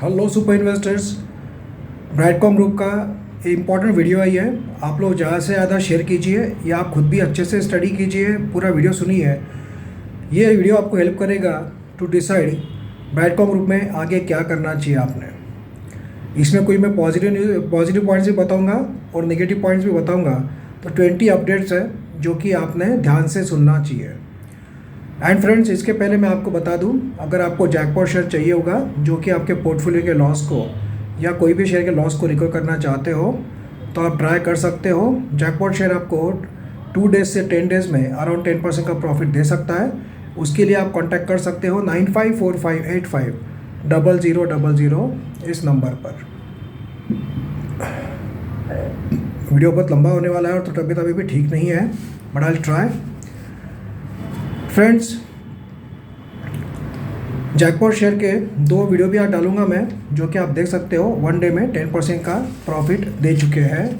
Hello super investors. Brightcom group का important video है ये। आप लोग ज़्यादा से ज़्यादा शेयर कीजिए या आप खुद भी अच्छे से स्टडी कीजिए, पूरा वीडियो सुनिए। ये वीडियो आपको हेल्प करेगा टू डिसाइड ब्राइटकॉम ग्रुप में आगे क्या करना चाहिए आपने। इसमें कोई मैं पॉजिटिव पॉइंट्स भी बताऊंगा और नेगेटिव पॉइंट्स भी बताऊंगा। तो 20 अपडेट्स है जो कि आपने ध्यान से सुनना चाहिए। एंड फ्रेंड्स, इसके पहले मैं आपको बता दूं, अगर आपको जैकपॉट शेयर चाहिए होगा जो कि आपके पोर्टफोलियो के लॉस को या कोई भी शेयर के लॉस को रिकवर करना चाहते हो तो आप ट्राई कर सकते हो। जैकपॉट शेयर आपको 2 डेज से 10 डेज में अराउंड 10% का प्रॉफिट दे सकता है। उसके लिए आप कांटेक्ट कर सकते हो 9545850000 इस नंबर पर। वीडियो बहुत लंबा होने वाला है और तो तबीयत अभी भी ठीक नहीं है, but I will try. Friends, jackpot share के 2 वीडियो भी आज डालूंगा मैं, जो कि आप देख सकते हो 1 डे में 10% का प्रॉफिट दे चुके हैं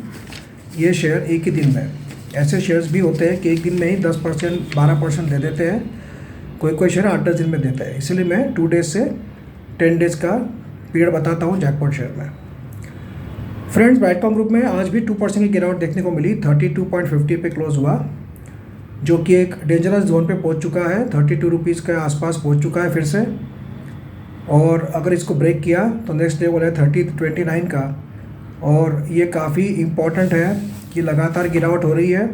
ये शेयर एक ही दिन में। ऐसे शेयर्स भी होते हैं कि एक दिन में ही 10% 12% दे देते हैं, कोई शेयर 8-10 दिन में देता है। इसलिए मैं 2 डेज से 10 डेज का पीरियड बताता हूँ जैकपॉट शेयर में। फ्रेंड्स, ब्राइटकॉम ग्रुप में आज भी 2% की गिरावट देखने को मिली। 32.50 पे क्लोज हुआ, जो कि एक डेंजरस जोन पे पहुंच चुका है। 32 रुपीज़ के आसपास पहुंच चुका है फिर से। और अगर इसको ब्रेक किया तो नेक्स्ट लेवल है 30-29 का। और ये काफ़ी इम्पॉर्टेंट है कि लगातार गिरावट हो रही है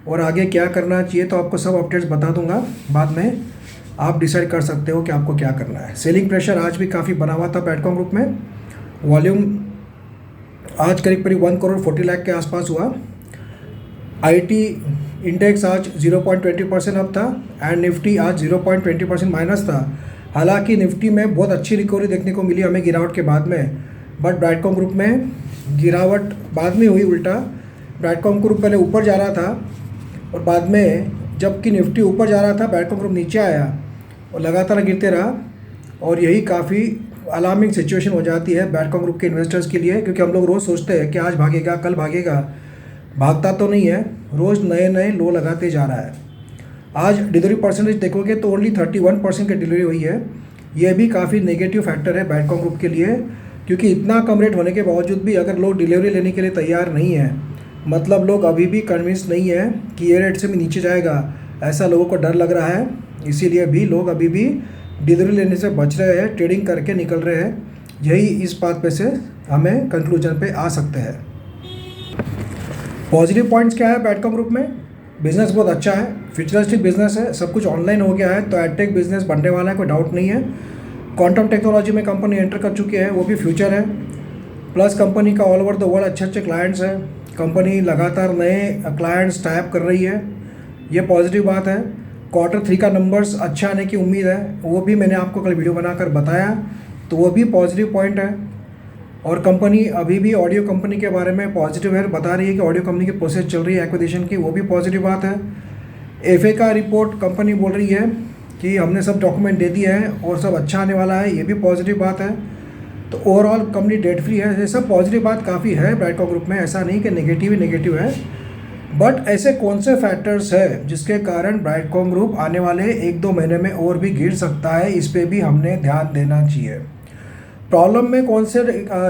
और आगे क्या करना चाहिए, तो आपको सब अपडेट्स बता दूंगा बाद में। आप डिसाइड कर सकते हो कि आपको क्या करना है। सेलिंग प्रेशर आज भी काफ़ी बना हुआ था ब्राइटकॉम ग्रुप में। वॉल्यूम आज करीब 1 करोड़ 40 लाख के आसपास हुआ। आईटी इंडेक्स आज 0.20% अप था एंड निफ्टी आज 0.20% माइनस था। हालांकि निफ्टी में बहुत अच्छी रिकवरी देखने को मिली हमें गिरावट के बाद में, बट ब्राइटकॉम ग्रुप में गिरावट बाद में हुई उल्टा। ब्राइटकॉम ग्रुप पहले ऊपर जा रहा था और बाद में जबकि निफ्टी ऊपर जा रहा था ब्राइटकॉम ग्रुप नीचे आया और लगातार गिरते रहा। और यही काफ़ी अलार्मिंग सिचुएशन हो जाती है ब्राइटकॉम ग्रुप के इन्वेस्टर्स के लिए, क्योंकि हम लोग रोज़ सोचते हैं कि आज भागेगा कल भागेगा, भागता तो नहीं है, रोज़ नए नए लो लगाते जा रहा है। आज डिलीवरी परसेंटेज देखोगे तो ओनली 31% की डिलीवरी हुई है। ये भी काफ़ी नेगेटिव फैक्टर है ब्राइटकॉम ग्रुप के लिए, क्योंकि इतना कम रेट होने के बावजूद भी अगर लोग डिलीवरी लेने के लिए तैयार नहीं है, मतलब लोग अभी भी कन्विंस नहीं है कि ये रेट से भी नीचे जाएगा, ऐसा लोगों को डर लग रहा है। इसीलिए भी लोग अभी भी डिलीवरी लेने से बच रहे हैं, ट्रेडिंग करके निकल रहे हैं। यही इस बात पे से हमें कंक्लूजन पे आ सकते हैं। पॉजिटिव पॉइंट्स क्या है ब्राइटकॉम ग्रुप में? बिजनेस बहुत अच्छा है, फ्यूचरिस्टिक बिजनेस है, सब कुछ ऑनलाइन हो गया है, तो एडटेक बिजनेस बढ़ने वाला है, कोई डाउट नहीं है। क्वांटम टेक्नोलॉजी में कंपनी एंटर कर चुकी है, वो भी फ्यूचर है। प्लस कंपनी का ऑल ओवर द वर्ल्ड अच्छे अच्छे क्लाइंट्स हैं। कंपनी लगातार नए क्लाइंट्स टाइप कर रही है, ये पॉजिटिव बात है। Q3 का नंबर्स अच्छा आने की उम्मीद है, वो भी मैंने आपको कल वीडियो बनाकर बताया, तो वो भी पॉजिटिव पॉइंट है। और कंपनी अभी भी ऑडियो कंपनी के बारे में पॉजिटिव है, बता रही है कि ऑडियो कंपनी की प्रोसेस चल रही है एक्विजिशन की, वो भी पॉजिटिव बात है। एफए का रिपोर्ट कंपनी बोल रही है कि हमने सब डॉक्यूमेंट दे दिए हैं और सब अच्छा आने वाला है, ये भी पॉजिटिव बात है। तो ओवरऑल कंपनी डेट फ्री है। ये सब पॉजिटिव बात काफ़ी है ब्राइटकॉम ग्रुप में, ऐसा नहीं कि नेगेटिव ही नेगेटिव है। बट ऐसे कौन से फैक्टर्स है जिसके कारण ब्राइटकॉम ग्रुप आने वाले 1-2 महीने में और भी गिर सकता है, इस पर भी हमने ध्यान देना चाहिए। प्रॉब्लम में कौन से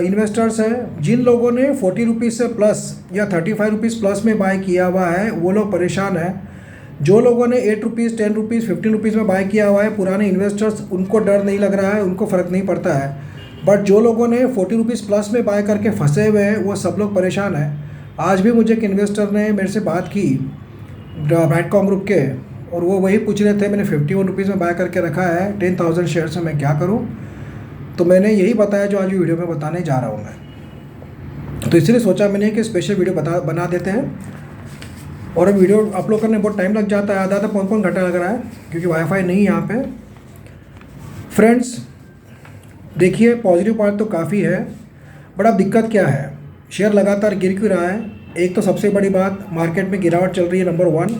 इन्वेस्टर्स हैं? जिन लोगों ने 40 रुपीज़ से प्लस या 35 रुपीज़ प्लस में बाय किया हुआ है वो लोग परेशान हैं। जो लोगों ने 8 रुपीज़ 10 रुपीज़ 15 रुपीज़ में बाय किया हुआ है, पुराने इन्वेस्टर्स, उनको डर नहीं लग रहा है, उनको फ़र्क नहीं पड़ता है। बट जो लोगों ने 40 रुपीज़ प्लस में बाय करके फंसे हुए हैं, वो सब लोग परेशान हैं। आज भी मुझे एक इन्वेस्टर ने मेरे से बात की ब्राइटकॉम ग्रुप के, और वो वही पूछ रहे थे मैंने 51 रुपीज़ में बाय करके रखा है 10,000 शेयर से, मैं क्या करूँ? तो मैंने यही बताया जो आज वीडियो में बताने जा रहा हूँ मैं। तो इसलिए सोचा मैंने कि स्पेशल वीडियो बना देते हैं। और वीडियो अपलोड करने में बहुत टाइम लग जाता है, आधा पौन घंटा लग रहा है, क्योंकि वाईफाई नहीं है यहाँ पे। फ्रेंड्स देखिए, पॉजिटिव पॉइंट तो काफ़ी है, बट अब दिक्कत क्या है? शेयर लगातार गिर क्यों रहा है? एक तो सबसे बड़ी बात, मार्केट में गिरावट चल रही है। नंबर 1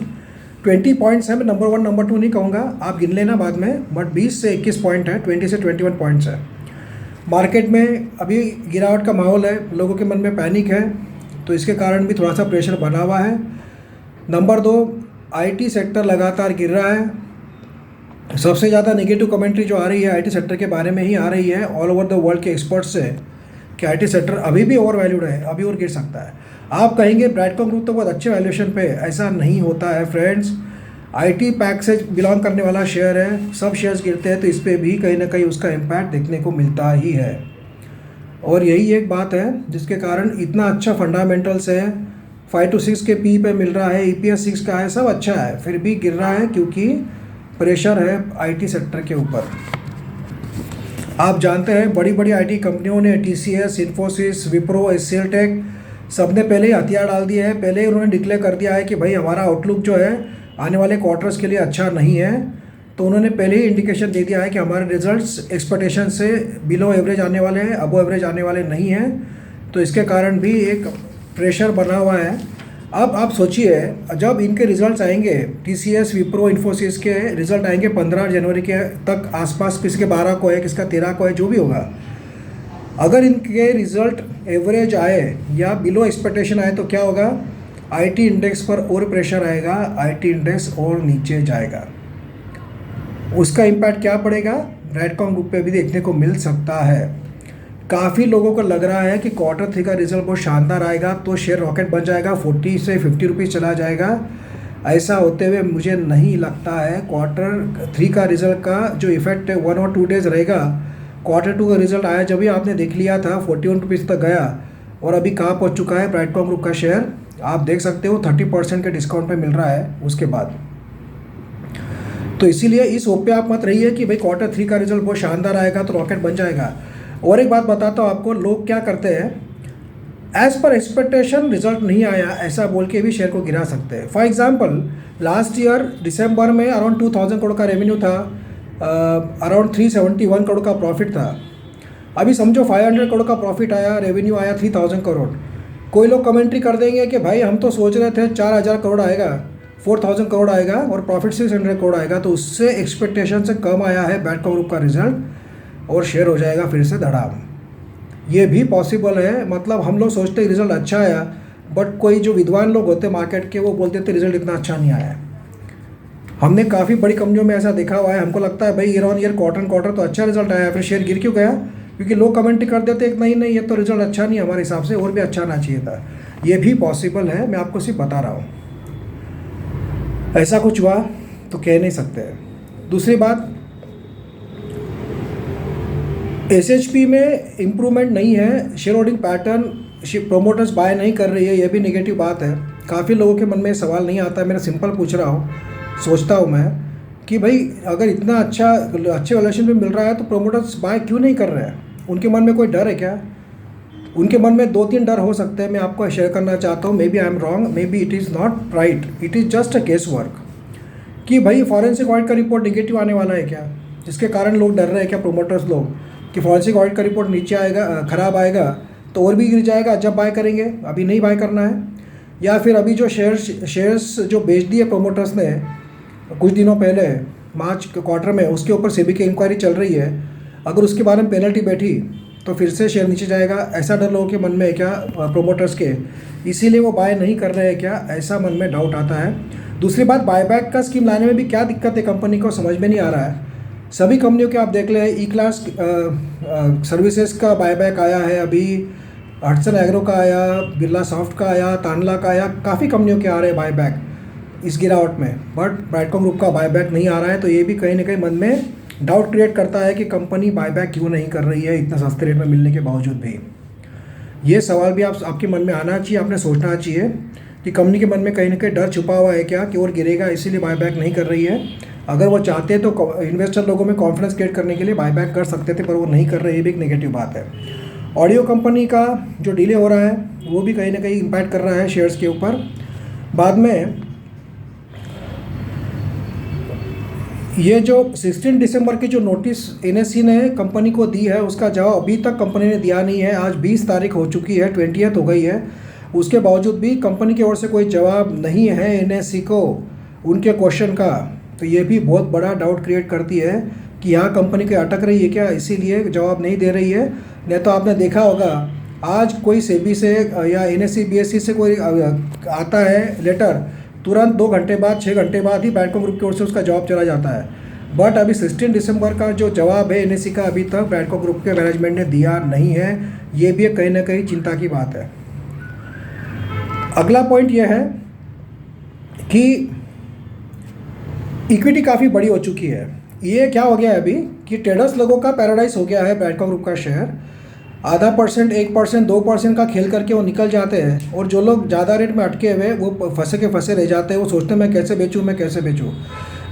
20 पॉइंट्स है, मैं नंबर 1 नंबर 2 नहीं कहूँगा, आप गिन लेना बाद में, बट 20 से 21 पॉइंट है, 20 से 21 पॉइंट्स है। मार्केट में अभी गिरावट का माहौल है, लोगों के मन में पैनिक है, तो इसके कारण भी थोड़ा सा प्रेशर बना हुआ है। नंबर 2, आईटी सेक्टर लगातार गिर रहा है सबसे ज़्यादा नेगेटिव कमेंट्री जो आ रही है आईटी सेक्टर के बारे में ही आ रही है ऑल ओवर द वर्ल्ड के एक्सपर्ट्स से, कि आईटी सेक्टर अभी भी ओवर वैल्यूड है, अभी और गिर सकता है। आप कहेंगे ब्राइटकॉम ग्रुप तो बहुत अच्छे वैल्यूएशन पे, ऐसा नहीं होता है फ्रेंड्स। आईटी पैक से बिलोंग करने वाला शेयर है, सब शेयर्स गिरते हैं तो इस पर भी कहीं ना कहीं उसका इम्पैक्ट देखने को मिलता ही है। और यही एक बात है जिसके कारण इतना अच्छा फंडामेंटल्स है, 5 to 6 के पी पे मिल रहा है, ईपीएस 6 का है, सब अच्छा है, फिर भी गिर रहा है क्योंकि प्रेशर है आईटी सेक्टर के ऊपर। आप जानते हैं बड़ी बड़ी आईटी कंपनियों ने TCS, Infosys, Wipro, HCL tech सब ने पहले ही हथियार डाल दिए हैं, पहले ही उन्होंने डिक्लेयर कर दिया है कि भाई हमारा आउटलुक जो है आने वाले क्वार्टर्स के लिए अच्छा नहीं है। तो उन्होंने पहले ही इंडिकेशन दे दिया है कि हमारे रिजल्ट्स एक्सपेक्टेशन से बिलो एवरेज आने वाले हैं, अबो एवरेज आने वाले नहीं हैं। तो इसके कारण भी एक प्रेशर बना हुआ है। अब आप सोचिए जब इनके रिजल्ट्स आएंगे, टीसीएस, विप्रो, इन्फोसिस के रिजल्ट आएंगे 15 जनवरी के तक आसपास, किसके 12 को है, किसका 13 को है, जो भी होगा, अगर इनके रिजल्ट एवरेज आए या बिलो एक्सपेक्टेशन आए तो क्या होगा, आईटी इंडेक्स पर और प्रेशर आएगा, आईटी इंडेक्स और नीचे जाएगा। उसका इम्पैक्ट क्या पड़ेगा, ब्राइटकॉम ग्रुप पे भी देखने को मिल सकता है। काफ़ी लोगों को लग रहा है कि Q3 का रिजल्ट बहुत शानदार आएगा तो शेयर रॉकेट बन जाएगा, 40 से 50 रुपीज़ चला जाएगा। ऐसा होते हुए मुझे नहीं लगता है। Q3 का रिजल्ट का जो इफेक्ट है 1 और 2 डेज़ रहेगा। Q2 का रिजल्ट आया जब भी आपने देख लिया था 41 रुपीज़ तक गया, और अभी कहाँ पहुँच चुका है ब्राइटकॉम ग्रुप का शेयर, आप देख सकते हो 30% के डिस्काउंट पे मिल रहा है उसके बाद। तो इसीलिए इस होप पे आप मत रहिए कि भाई Q3 का रिजल्ट बहुत शानदार आएगा तो रॉकेट बन जाएगा। और एक बात बताता हूँ आपको, लोग क्या करते हैं, एज पर एक्सपेक्टेशन रिजल्ट नहीं आया ऐसा बोल के भी शेयर को गिरा सकते हैं। फॉर एग्जांपल लास्ट ईयर दिसंबर में अराउंड 2000 करोड़ का रेवेन्यू था, अराउंड 371 करोड़ का प्रॉफिट था। अभी समझो 500 करोड़ का प्रॉफिट आया, रेवेन्यू आया 3000 करोड़। कोई लोग कमेंट्री कर देंगे कि भाई हम तो सोच रहे थे 4000 करोड़ आएगा, 4000 करोड़ आएगा और प्रॉफिट 600 करोड़ आएगा, तो उससे एक्सपेक्टेशन से कम आया है ब्राइटकॉम ग्रुप का रिजल्ट, और शेयर हो जाएगा फिर से धड़ाम। ये भी पॉसिबल है। मतलब हम लोग सोचते रिजल्ट अच्छा आया, बट कोई जो विद्वान लोग होते मार्केट के वो बोलते थे रिजल्ट इतना अच्छा नहीं आया। हमने काफ़ी बड़ी कंपनियों में ऐसा देखा हुआ है। हमको लगता है भाई ईयर ऑन ईयर क्वार्टर तो अच्छा रिजल्ट आया, फिर शेयर गिर क्यों गया, क्योंकि लोग कमेंट कर देते एक नहीं ये तो रिजल्ट अच्छा नहीं, हमारे हिसाब से और भी अच्छा आना चाहिए था। ये भी पॉसिबल है, मैं आपको सिर्फ बता रहा हूँ। ऐसा कुछ हुआ तो कह नहीं सकते। दूसरी बात, एसएचपी में इम्प्रूवमेंट नहीं है, share holding pattern promoters buy नहीं कर रही है, ये भी नेगेटिव बात है। काफ़ी लोगों के मन में सवाल नहीं आता है, मेरा सिंपल पूछ रहा हूँ, सोचता हूँ मैं कि भाई अगर इतना अच्छे वैल्यूएशन पे मिल रहा है तो प्रोमोटर्स बाय क्यों नहीं कर रहे हैं। उनके मन में कोई डर है क्या? उनके मन में 2-3 डर हो सकते हैं, मैं आपको शेयर करना चाहता हूँ। Maybe I am wrong, maybe it is not right, it is just a case work, कि भाई फॉरेंसिक ऑडिट का रिपोर्ट निगेटिव आने वाला है क्या, जिसके कारण लोग डर रहे हैं क्या प्रोमोटर्स लोग, कि फॉरेंसिक ऑडिट का रिपोर्ट नीचे आएगा, ख़राब आएगा तो और भी गिर जाएगा, जब बाय करेंगे, अभी नहीं बाय करना है। या फिर अभी जो शेयर्स जो बेच दिए प्रोमोटर्स ने कुछ दिनों पहले मार्च क्वार्टर में, उसके ऊपर सेबी की इंक्वायरी चल रही है, अगर उसके बारे में पेनल्टी बैठी तो फिर से शेयर नीचे जाएगा, ऐसा डर लोगों के मन में है क्या प्रोमोटर्स के, इसीलिए वो बाय नहीं कर रहे हैं क्या, ऐसा मन में डाउट आता है। दूसरी बात, बायबैक का स्कीम लाने में भी क्या दिक्कत है कंपनी को, समझ में नहीं आ रहा है। सभी कंपनियों के आप देख लें, ई क्लास सर्विसेज का बायबैक आया है, अभी हटसन एग्रो का आया, बिरला सॉफ्ट का आया, तानला का आया, काफ़ी कंपनियों के आ रहे हैं बायबैक इस गिरावट में, बट ब्राइटकॉम ग्रुप का बायबैक नहीं आ रहा है। तो ये भी कहीं ना कहीं मन में डाउट क्रिएट करता है कि कंपनी बायबैक क्यों नहीं कर रही है इतना सस्ते रेट में मिलने के बावजूद भी। ये सवाल भी आपके मन में आना चाहिए, आपने सोचना चाहिए कि कंपनी के मन में कहीं ना कहीं डर छुपा हुआ है क्या कि और गिरेगा, इसीलिए बायबैक नहीं कर रही है। अगर वो चाहते हैं तो इन्वेस्टर लोगों में कॉन्फिडेंस क्रिएट करने के लिए बायबैक कर सकते थे, पर वो नहीं कर रहे, ये भी एक नेगेटिव बात है। ऑडियो कंपनी का जो डिले हो रहा है वो भी कहीं ना कहीं इम्पैक्ट कर रहा है शेयर्स के ऊपर। बाद में ये जो 16 दिसंबर की जो नोटिस एनएससी ने कंपनी को दी है उसका जवाब अभी तक कंपनी ने दिया नहीं है। आज 20 तारीख हो चुकी है, 20th हो गई है, उसके बावजूद भी कंपनी की ओर से कोई जवाब नहीं है एनएससी को उनके क्वेश्चन का। तो ये भी बहुत बड़ा डाउट क्रिएट करती है कि यहाँ कंपनी को अटक रही है क्या, इसीलिए जवाब नहीं दे रही है। नहीं तो आपने देखा होगा आज कोई सेबी से या एनएससी बीएससी से कोई आता है लेटर, तुरंत 2 घंटे बाद 6 घंटे बाद ही ब्राइटकॉम ग्रुप की ओर से उसका जवाब चला जाता है। बट अभी 16 दिसंबर का जो जवाब है एनएससी का अभी तक ब्रैडको ग्रुप के मैनेजमेंट ने दिया नहीं है। ये भी कहीं ना कहीं चिंता की बात है। अगला पॉइंट यह है कि इक्विटी काफ़ी बड़ी हो चुकी है। ये क्या हो गया है अभी कि ट्रेडर्स लोगों का पैराडाइज हो गया है ब्रैडको ग्रुप का शेयर। आधा परसेंट, 1%, 2% का खेल करके वो निकल जाते हैं, और जो लोग ज़्यादा रेट में अटके हुए वो फंसे के फंसे रह जाते हैं। वो सोचते हैं मैं कैसे बेचूँ, मैं कैसे बेचूँ।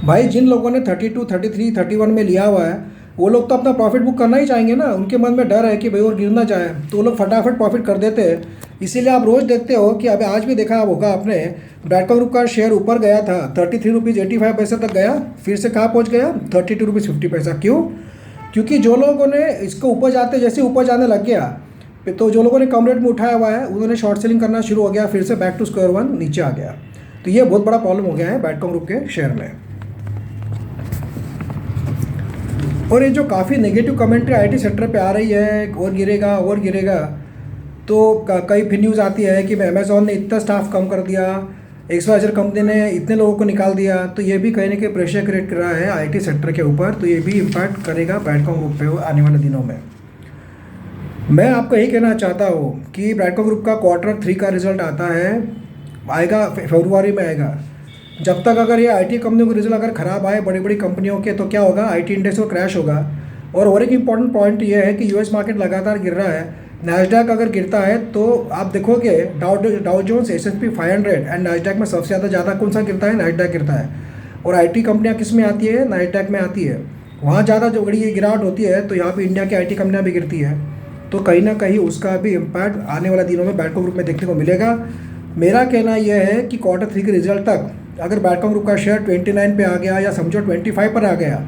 भाई जिन लोगों ने 32, 33, 31 में लिया हुआ है वो लोग तो अपना प्रॉफिट बुक करना ही चाहेंगे ना। उनके मन में डर है कि भाई और गिर ना जाए, तो वो लोग फटाफट प्रॉफिट कर देते हैं। इसीलिए आप रोज़ देखते हो कि अभी आज भी देखा होगा आपने, ब्रैडको ग्रुप का शेयर ऊपर गया था, 33 रुपीज़ 85 पैसे तक गया, फिर से कहाँ पहुँच गया, 32 रुपीज़ 50 पैसा। क्यों? क्योंकि जो लोगों ने इसको ऊपर जाते जैसे ऊपर जाने लग गया, तो जो लोगों ने कम रेट में उठाया हुआ है उन्होंने शॉर्ट सेलिंग करना शुरू हो गया, फिर से बैक टू स्क्वायर वन नीचे आ गया। तो ये बहुत बड़ा प्रॉब्लम हो गया है ब्रैडको ग्रुप के शेयर में। और ये जो काफ़ी नेगेटिव कमेंट्री आईटी सेक्टर पे आ रही है, और गिरेगा और गिरेगा, तो कई फिर न्यूज़ आती है कि अमेज़ॉन ने इतना स्टाफ कम कर दिया, XYZ कंपनी ने इतने लोगों को निकाल दिया। तो ये भी कहीं ना कहीं प्रेशर क्रिएट कर रहा है आईटी सेक्टर के ऊपर। तो ये भी इम्पैक्ट करेगा ब्रैडको ग्रुप पे आने वाले दिनों में। मैं आपको यही कहना चाहता हूँ कि ब्रैडको ग्रुप का Q3 का रिजल्ट आता है, आएगा फरवरी में आएगा। जब तक अगर ये आईटी कंपनियों के रिजल्ट अगर ख़राब आए बड़ी बड़ी कंपनियों के, तो क्या होगा, आईटी इंडेक्स को क्रैश होगा। और एक इम्पॉर्टेंट पॉइंट ये है कि यूएस मार्केट लगातार गिर रहा है। नैस्डैक अगर गिरता है तो आप देखोगे Dow Jones, S&P 500 and Nasdaq में सबसे ज़्यादा कौन सा गिरता है, नैस्डैक गिरता है। और आईटी कंपनियां किस में आती है, नैस्डैक में आती है। वहाँ ज़्यादा जो बड़ी गिरावट होती है, तो यहाँ पे इंडिया की आईटी कंपनियां भी गिरती है। तो कहीं ना कहीं उसका भी इम्पैक्ट आने वाले दिनों में ब्रैडको ग्रुप में देखने को मिलेगा। मेरा कहना यह है कि Q3 के रिजल्ट तक अगर ब्रैडको ग्रुप का शेयर 29 पे आ गया, या समझो 25 पर आ गया,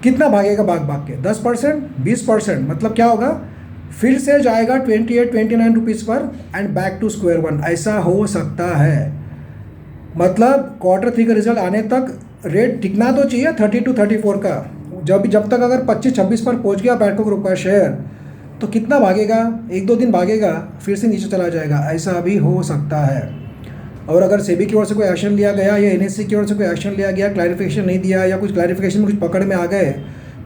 कितना भागेगा भाग के 10%, 20%, मतलब क्या होगा, फिर से जाएगा 28, 29 रुपीज़ पर and back to square one. ऐसा हो सकता है। मतलब Q3 का रिजल्ट आने तक रेट टिकना तो चाहिए 32, 34 का। जब तक अगर 25, 26 पर पहुंच गया ब्रैडको ग्रुप का शेयर, तो कितना भागेगा, 1-2 दिन भागेगा, फिर से नीचे चला जाएगा। ऐसा भी हो सकता है। और अगर सेबी की ओर से कोई एक्शन लिया गया या एनएससी की ओर से कोई एक्शन लिया गया, क्लैरिफिकेशन नहीं दिया, या कुछ क्लैरिफिकेशन में कुछ पकड़ में आ गए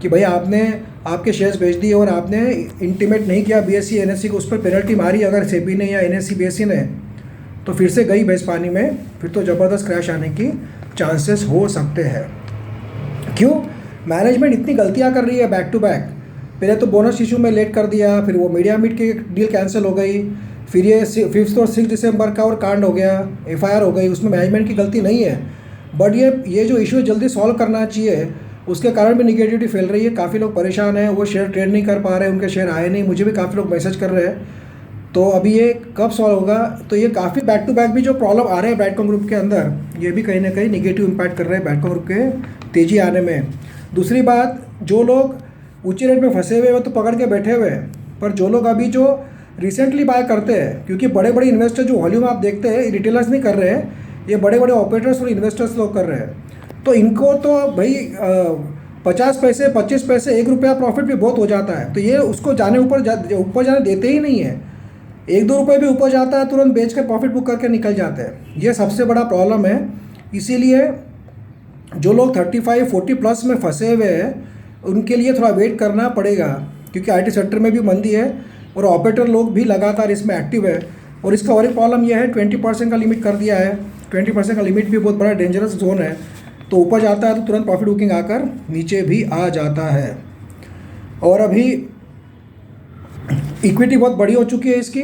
कि भाई आपने आपके शेयर्स बेच दिए और आपने इंटीमेट नहीं किया बीएसई एनएससी को, उस पर पेनल्टी मारी अगर सेबी ने या एनएससी बीएसई ने, तो फिर से गई भैंस पानी में, फिर तो ज़बरदस्त क्रैश आने की चांसेस हो सकते हैं। क्यों? मैनेजमेंट इतनी गलतियाँ कर रही है बैक टू बैक। पहले तो बोनस इशू में लेट कर दिया, फिर वो मीडिया मीट की डील कैंसिल हो गई, फिर ये 5 और 6 दिसंबर का और कांड हो गया, एफआईआर हो गई। उसमें मैनेजमेंट की गलती नहीं है, बट ये जो इशू जल्दी सॉल्व करना चाहिए, उसके कारण भी निगेटिविटी फैल रही है। काफ़ी लोग परेशान हैं, वो शेयर ट्रेड नहीं कर पा रहे, उनके शेयर आए नहीं। मुझे भी काफ़ी लोग मैसेज कर रहे हैं। तो अभी ये कब सॉल्व होगा? तो ये काफ़ी बैक टू बैक भी जो प्रॉब्लम आ रहे हैं ब्रैडको ग्रुप के अंदर, ये भी कहीं ना कहीं निगेटिव इम्पैक्ट कर रहे हैं ब्रैडको ग्रुप के तेज़ी आने में। दूसरी बात, जो लोग ऊंचे रेट में फंसे हुए हैं तो पकड़ के बैठे हुए हैं, पर जो लोग अभी जो रिसेंटली बाय करते हैं, क्योंकि बड़े बड़े इन्वेस्टर जो वॉल्यूम आप देखते हैं, रिटेलर्स नहीं कर रहे हैं, ये बड़े बड़े ऑपरेटर्स और इन्वेस्टर्स लोग कर रहे हैं। तो इनको तो भाई 50 पैसे, 25 पैसे, 1 रुपया प्रॉफिट भी बहुत हो जाता है। तो ये उसको ऊपर जाने देते ही नहीं है। 1-2 रुपये भी ऊपर जाता है, तुरंत बेच कर प्रॉफिट बुक करके निकल जाते हैं। ये सबसे बड़ा प्रॉब्लम है। इसीलिए जो लोग 35, 40 प्लस में फंसे हुए हैं, उनके लिए थोड़ा वेट करना पड़ेगा, क्योंकि आईटी सेक्टर में भी मंदी है और ऑपरेटर लोग भी लगातार इसमें एक्टिव है। और इसका और एक प्रॉब्लम यह है, 20% का लिमिट कर दिया है। 20% का लिमिट भी बहुत बड़ा डेंजरस जोन है। तो ऊपर जाता है तो तुरंत प्रॉफिट बुकिंग आकर नीचे भी आ जाता है। और अभी इक्विटी बहुत बड़ी हो चुकी है इसकी,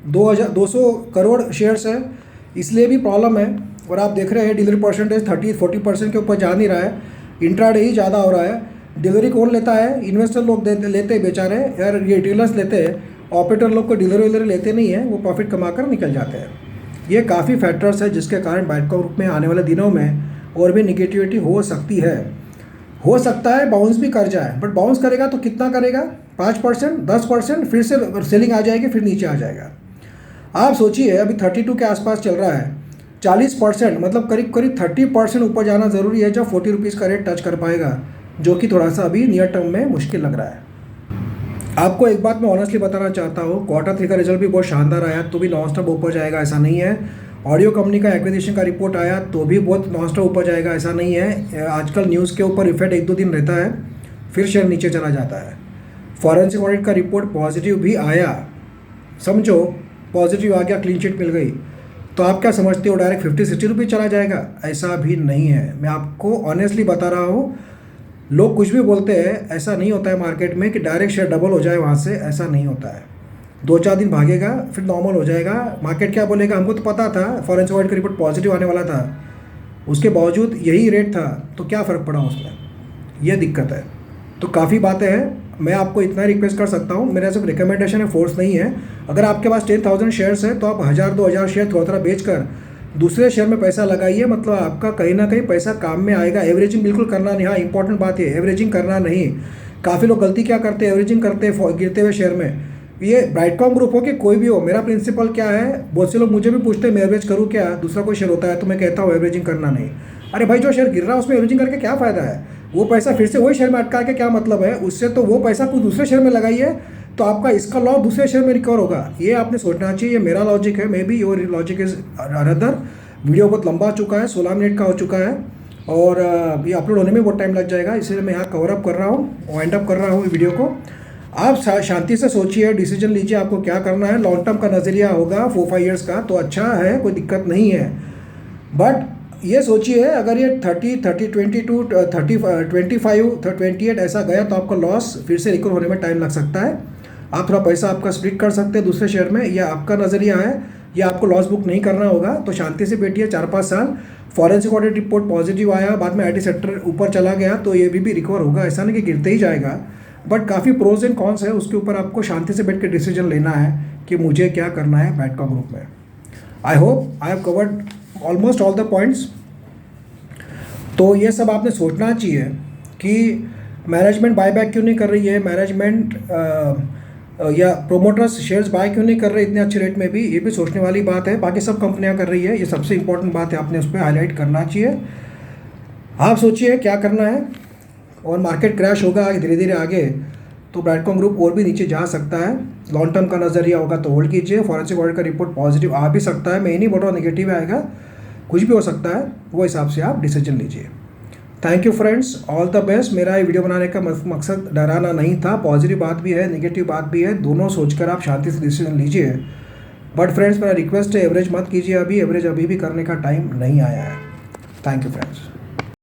200 करोड़ शेयर्स है, इसलिए भी प्रॉब्लम है। और आप देख रहे हैं डिलीवरी परसेंटेज 30-40% के ऊपर जा नहीं रहा है, इंट्राडे ही ज़्यादा हो रहा है। डिलीवरी कौन लेता है? इन्वेस्टर लोग लेते हैं बेचारे, यार ये रिटेलर्स लेते हैं। ऑपरेटर लोग को डिलीवरी लेते नहीं है, वो प्रॉफिट कमाकर निकल जाते हैं। ये काफ़ी फैक्टर्स है जिसके कारण ब्रैडको ग्रुप में आने वाले दिनों में और भी निगेटिविटी हो सकती है। हो सकता है बाउंस भी कर जाए, बट बाउंस करेगा तो कितना करेगा? 5%, 10%, फिर से सेलिंग आ जाएगी, फिर नीचे आ जाएगा। आप सोचिए अभी 32 के आसपास चल रहा है, 40%, मतलब करीब 30% ऊपर जाना ज़रूरी है जब 40 रुपीज़ का रेट टच कर पाएगा, जो कि थोड़ा सा अभी नियर टर्म में मुश्किल लग रहा है। आपको एक बात मैं ऑनेस्टली बताना चाहता हूँ, Q3 का रिजल्ट भी बहुत शानदार आया, तो भी नॉन स्टॉप ऊपर जाएगा ऐसा नहीं है। ऑडियो कंपनी का एक्विजिशन का रिपोर्ट आया तो भी बहुत नॉन स्टॉप ऊपर जाएगा ऐसा नहीं है। आजकल न्यूज़ के ऊपर इफेक्ट 1-2 दिन रहता है, फिर शेयर नीचे चला जाता है। फॉरेंसिक ऑडिट का रिपोर्ट पॉजिटिव भी आया, समझो पॉजिटिव आ गया, क्लीन चिट मिल गई, तो आप क्या समझते हो डायरेक्ट 50-60 रुपये चला जाएगा? ऐसा भी नहीं है। मैं आपको ऑनेस्टली बता रहा हूँ, लोग कुछ भी बोलते हैं, ऐसा नहीं होता है मार्केट में कि डायरेक्ट शेयर डबल हो जाए वहाँ से, ऐसा नहीं होता है। 2-4 दिन भागेगा फिर नॉर्मल हो जाएगा। मार्केट क्या बोलेगा, हमको तो पता था फॉरेंसिक ऑडिट का रिपोर्ट पॉजिटिव आने वाला था, उसके बावजूद यही रेट था, तो क्या फ़र्क पड़ा उसमें, ये दिक्कत है। तो काफ़ी बातें हैं, मैं आपको इतना रिक्वेस्ट कर सकता हूँ, मेरा सिर्फ रिकमेंडेशन है, फोर्स नहीं है। अगर आपके पास 10,000 शेयर्स है तो आप 1,000-2,000 शेयर थोड़ा थोड़ा बेच कर दूसरे शेयर में पैसा लगाइए, मतलब आपका कहीं ना कहीं पैसा काम में आएगा। एवरेजिंग बिल्कुल करना नहीं, हाँ इंपॉर्टेंट बात है, एवरेजिंग करना नहीं। काफ़ी लोग गलती क्या करते हैं, एवरेजिंग करते हैं गिरते हुए शेयर में। ये ब्राइटकॉम ग्रुप हो कि कोई भी हो, मेरा प्रिंसिपल क्या है, बहुत से लोग मुझे भी पूछते हैं मैं एवरेज करूँ क्या, दूसरा कोई शेयर होता है तो मैं कहता हूँ एवरेजिंग करना नहीं। अरे भाई जो शेयर गिर रहा है उसमें एवरेजिंग करके क्या फ़ायदा है, वो पैसा फिर से वही शेयर में अटका के क्या मतलब है, उससे तो वो पैसा कुछ दूसरे शेयर में लगाइए तो आपका इसका लॉस दूसरे शेयर में रिकवर होगा। ये आपने सोचना चाहिए, ये मेरा लॉजिक है, may be your logic is another. Video बहुत लंबा चुका है, 16 मिनट का हो चुका है और ये अपलोड होने में बहुत टाइम लग जाएगा, इसलिए मैं यहाँ कवर अप कर रहा हूँ, वाइंड अप कर रहा हूँ वीडियो को। आप शांति से सोचिए, डिसीजन लीजिए आपको क्या करना है। लॉन्ग टर्म का नज़रिया होगा 4-5 ईयर्स का तो अच्छा है, कोई दिक्कत नहीं है। बट ये सोचिए अगर ये 30, 22, 30, 25, 28 ऐसा गया तो आपका लॉस फिर से रिकवर होने में टाइम लग सकता है। आप थोड़ा पैसा आपका स्प्लिट कर सकते हैं दूसरे शेयर में, यह आपका नज़रिया है, या आपको लॉस बुक नहीं करना होगा तो शांति से बैठिए 4-5 साल। फॉरेंसिक ऑडिट रिपोर्ट पॉजिटिव आया, बाद में IT सेक्टर ऊपर चला गया तो ये भी रिकवर होगा, ऐसा नहीं कि गिरते ही जाएगा। बट काफ़ी प्रोज एंड कॉन्स है, उसके ऊपर आपको शांति से बैठ के डिसीजन लेना है कि मुझे क्या करना है ब्राइटकॉम ग्रुप में। I hope I have covered almost all the points. तो ये सब आपने सोचना चाहिए कि मैनेजमेंट बायबैक क्यों नहीं कर रही है, मैनेजमेंट या प्रोमोटर्स शेयर्स बाय क्यों नहीं कर रहे इतने अच्छे रेट में भी, ये भी सोचने वाली बात है। बाकी सब कंपनियां कर रही है, ये सबसे इंपॉर्टेंट बात है, आपने उस पर हाईलाइट करना चाहिए। आप सोचिए क्या करना है, और मार्केट क्रैश होगा धीरे धीरे आगे तो ब्राइटकॉम ग्रुप और भी नीचे जा सकता है। लॉन्ग टर्म का नज़रिया होगा तो होल्ड कीजिए। फॉरेंसिक ऑडिट का रिपोर्ट पॉजिटिव आ भी सकता है, मैं ये नहीं बोल रहा नेगेटिव आएगा, कुछ भी हो सकता है, वो हिसाब से आप डिसीजन लीजिए। Thank you friends, all the best. मेरा ये वीडियो बनाने का मकसद डराना नहीं था, पॉजिटिव बात भी है नेगेटिव बात भी है, दोनों सोचकर आप शांति से डिसीजन लीजिए। बट फ्रेंड्स मेरा रिक्वेस्ट है एवरेज मत कीजिए, अभी एवरेज अभी भी करने का टाइम नहीं आया है। Thank you friends.